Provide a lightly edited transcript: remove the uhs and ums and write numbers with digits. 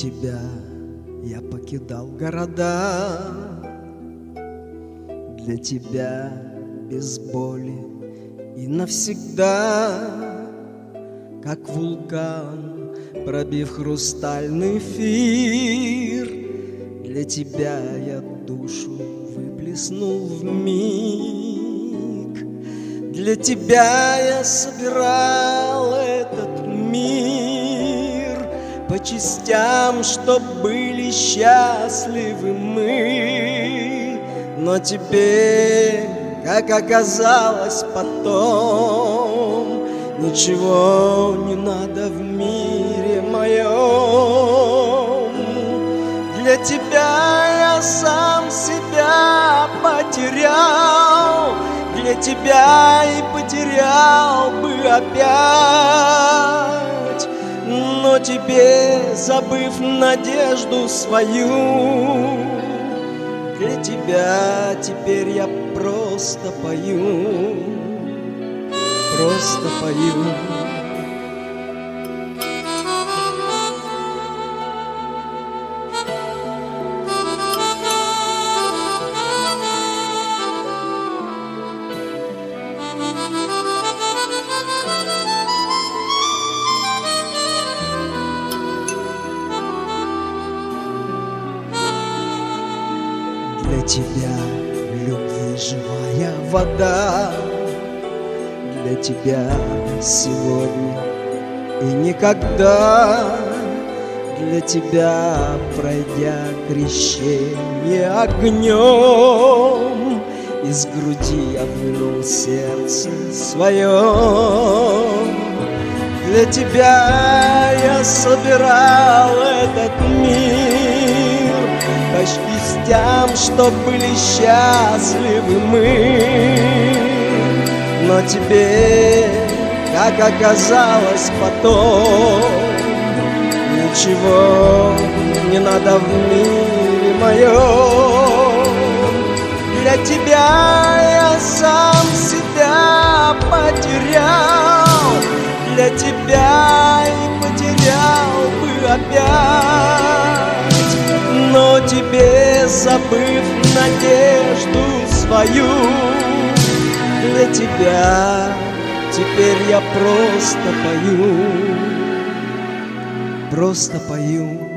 тебя я покидал города, для тебя без боли и навсегда, как вулкан, пробив хрустальный эфир, для тебя я душу выплеснул вмиг. Для тебя я собирал этот мир по частям, чтоб были счастливы мы. Но теперь, как оказалось потом, ничего не надо в мире моем. Для тебя я сам себя потерял, для тебя и потерял бы опять. Но тебе, забыв надежду свою, для тебя теперь я просто пою, просто пою. Для тебя любви живая вода, для тебя сегодня и никогда, для тебя, пройдя крещение огнем, из груди я вынул сердце свое. Для тебя я собирал этот мир по частям, чтоб были счастливы мы. Но тебе, как оказалось потом, ничего не надо в мире моем. Для тебя я сам себя потерял, для тебя и потерял бы опять. Но тебе, забыв надежду свою, для тебя теперь я просто пою, просто пою.